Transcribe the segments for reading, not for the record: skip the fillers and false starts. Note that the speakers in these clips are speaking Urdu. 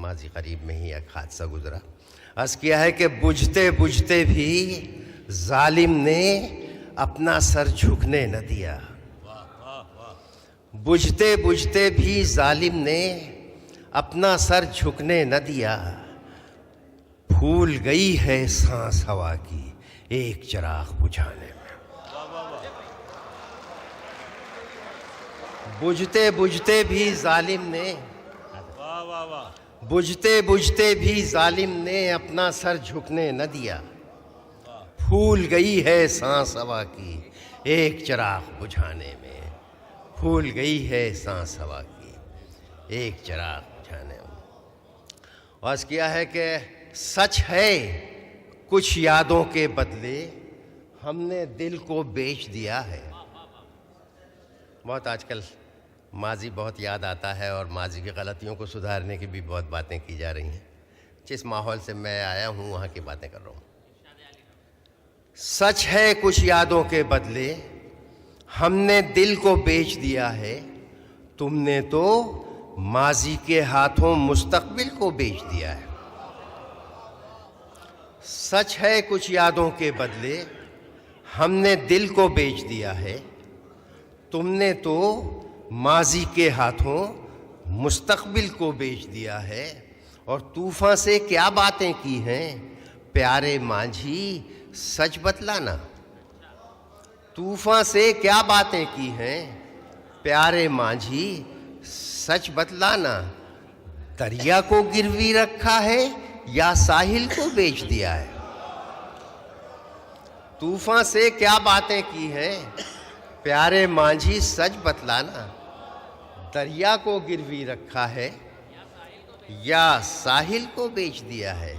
ماضی قریب میں ہی ایک حادثہ گزرا. عرض کیا ہے کہ بجھتے بجھتے بھی ظالم نے اپنا سر جھکنے نہ دیا. بجھتے بجھتے بھی ظالم نے اپنا سر جھکنے نہ دیا. پھول گئی ہے سانس ہوا کی ایک چراغ بجھانے میں. بجھتے بجھتے بھی ظالم نے بجھتے بجھتے بھی ظالم نے اپنا سر جھکنے نہ دیا. پھول گئی ہے سانس ہوا کی ایک چراغ بجھانے میں. پھول گئی ہے سانس ہوا کی ایک چراغ بجھانے میں. عرض کیا ہے کہ سچ ہے کچھ یادوں کے بدلے ہم نے دل کو بیچ دیا ہے. بہت آج کل ماضی بہت یاد آتا ہے اور ماضی کی غلطیوں کو سدھارنے کی بھی بہت باتیں کی جا رہی ہیں. جس ماحول سے میں آیا ہوں وہاں کی باتیں کر رہا ہوں. سچ ہے کچھ یادوں کے بدلے ہم نے دل کو بیچ دیا ہے. تم نے تو ماضی کے ہاتھوں مستقبل کو بیچ دیا ہے. سچ ہے کچھ یادوں کے بدلے ہم نے دل کو بیچ دیا ہے. تم نے تو ماضی کے ہاتھوں مستقبل کو بیچ دیا ہے. اور طوفان سے کیا باتیں کی ہیں پیارے مانجھی سچ بتلانا. طوفان سے کیا باتیں کی ہیں پیارے مانجھی سچ بتلانا. دریا کو گروی رکھا ہے یا ساحل کو بیچ دیا ہے. طوفان سے کیا باتیں کی ہیں پیارے مانجھی سچ بتلانا. دریا کو گروی رکھا ہے یا ساحل کو بیچ دیا ہے.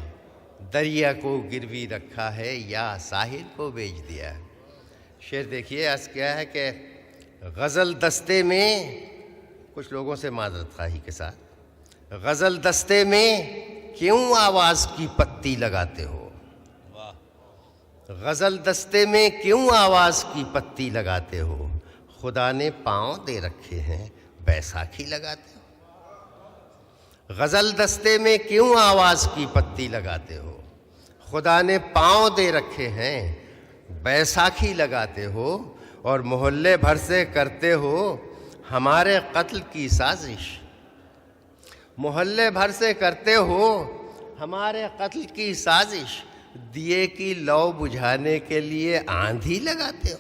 دریا کو گروی رکھا ہے یا ساحل کو بیچ دیا ہے. شعر دیکھیے عرض کیا ہے کہ غزل دستے میں کچھ لوگوں سے معذرت خواہی کے ساتھ غزل دستے میں کیوں آواز کی پتی لگاتے ہو. غزل دستے میں کیوں آواز کی پتی لگاتے ہو. خدا نے پاؤں دے رکھے ہیں بیساکھی لگاتے ہو. غزل دستے میں کیوں آواز کی پتی لگاتے ہو. خدا نے پاؤں دے رکھے ہیں بیساکھی لگاتے ہو. اور محلے بھر سے کرتے ہو ہمارے قتل کی سازش. محلے بھر سے کرتے ہو ہمارے قتل کی سازش. دیے کی لو بجھانے کے لیے آندھی لگاتے ہو.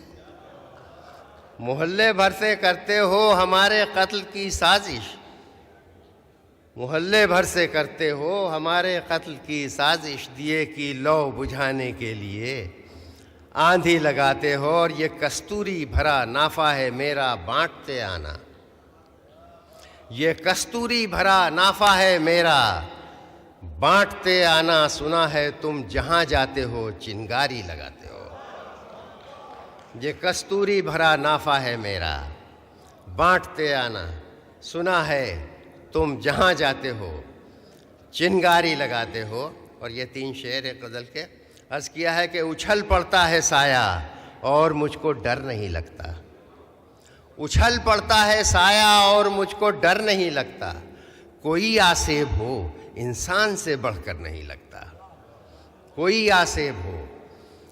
محلے بھر سے کرتے ہو ہمارے قتل کی سازش. محلے بھر سے کرتے ہو ہمارے قتل کی سازش. دیے کی لو بجھانے کے لیے آندھی لگاتے ہو. اور یہ کستوری بھرا نافہ ہے میرا بانٹتے آنا. یہ کستوری بھرا نافہ ہے میرا بانٹتے آنا. سنا ہے تم جہاں جاتے ہو چنگاری لگاتے ہو. یہ کستوری بھرا نافہ ہے میرا بانٹتے آنا. سنا ہے تم جہاں جاتے ہو چنگاری لگاتے ہو. اور یہ 3 شعر ایک غزل کے. عرض کیا ہے کہ اچھل پڑتا ہے سایہ اور مجھ کو ڈر نہیں لگتا. اچھل پڑتا ہے سایہ اور مجھ کو ڈر نہیں لگتا. کوئی آسیب ہو انسان سے بڑھ کر نہیں لگتا. کوئی آسیب ہو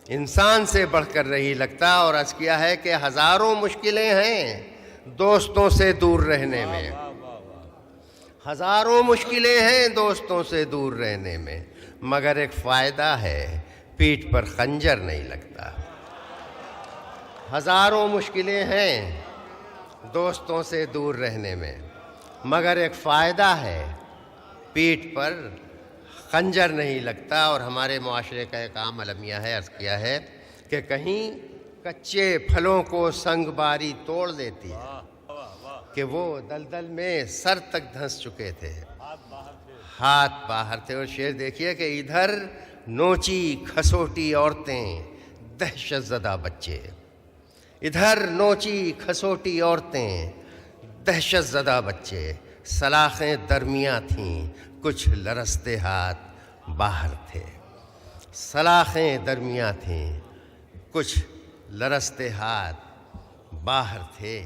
انسان سے بڑھ کر نہیں لگتا. اور عرض کیا ہے کہ ہزاروں مشکلیں ہیں دوستوں سے دور رہنے میں. ہزاروں مشکلیں ہیں دوستوں سے دور رہنے میں. مگر ایک فائدہ ہے پیٹھ پر خنجر نہیں لگتا. ہزاروں مشکلیں ہیں دوستوں سے دور رہنے میں مگر ایک فائدہ ہے پیٹھ پر خنجر نہیں لگتا. اور ہمارے معاشرے کا ایک عام المیہ ہے. عرض کیا ہے کہ کہیں کچے پھلوں کو سنگ باری توڑ دیتی ہے کہ وہ دلدل میں سر تک دھنس چکے تھے ہاتھ باہر تھے. اور شعر دیکھیے کہ ادھر نوچی کھسوٹی عورتیں دہشت زدہ بچے. ادھر نوچی کھسوٹی عورتیں دہشت زدہ بچے. سلاخیں درمیاں تھیں کچھ لرزتے ہاتھ باہر تھے. سلاخیں درمیاں تھیں کچھ لرزتے ہاتھ باہر تھے.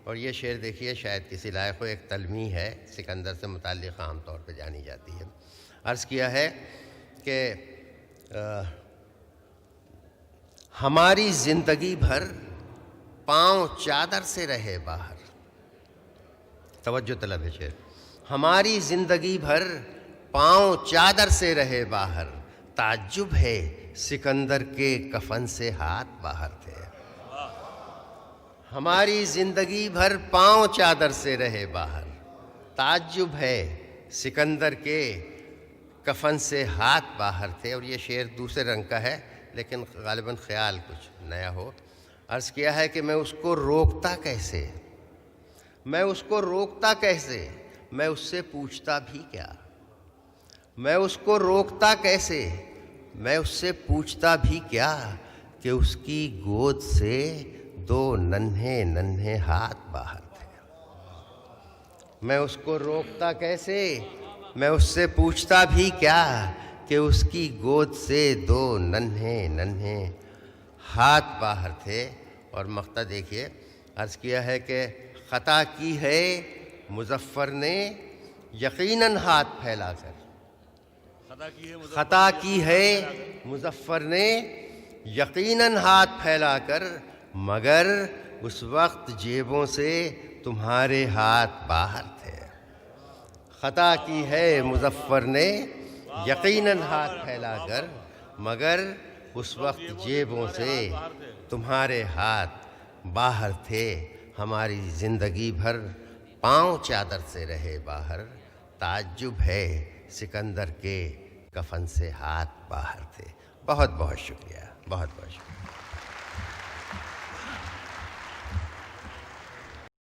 اور یہ شعر دیکھیے شاید کسی لائق ہو، ایک تلمیح ہے سکندر سے متعلق، عام طور پہ جانی جاتی ہے۔ عرض کیا ہے کہ ہماری زندگی بھر پاؤں چادر سے رہے باہر، توجہ طلب ہے شعر، ہماری زندگی بھر پاؤں چادر سے رہے باہر، تعجب ہے سکندر کے کفن سے ہاتھ باہر تھے۔ ہماری زندگی بھر پاؤں چادر سے رہے باہر، تعجب ہے سکندر کے کفن سے ہاتھ باہر تھے۔ اور یہ شعر دوسرے رنگ کا ہے لیکن غالباً خیال کچھ نیا ہو۔ عرض کیا ہے کہ میں اس کو روکتا کیسے، میں اس کو روکتا کیسے، میں اس سے پوچھتا بھی کیا، میں اس کو روکتا کیسے، میں اس سے پوچھتا بھی کیا، کہ اس کی گود سے دو ننھے ننھے ہاتھ باہر تھے۔ میں اس کو روکتا کیسے، میں اس سے پوچھتا بھی کیا، کہ اس کی گود سے دو ننھے ننھے ہاتھ باہر تھے۔ اور مقطع دیکھیے، عرض کیا ہے کہ خطا کی ہے مظفر نے یقیناً ہاتھ پھیلا کر، خطا کی ہے مظفر نے یقیناً ہاتھ پھیلا کر، مگر اس وقت جیبوں سے تمہارے ہاتھ باہر تھے۔ خطا کی ہے مظفر نے یقیناً ہاتھ پھیلا کر، مگر اس وقت جیبوں سے تمہارے ہاتھ باہر تھے۔ ہماری زندگی بھر پاؤں چادر سے رہے باہر، تعجب ہے سکندر کے کفن سے ہاتھ باہر تھے۔ بہت بہت شکریہ، بہت بہت شکریہ۔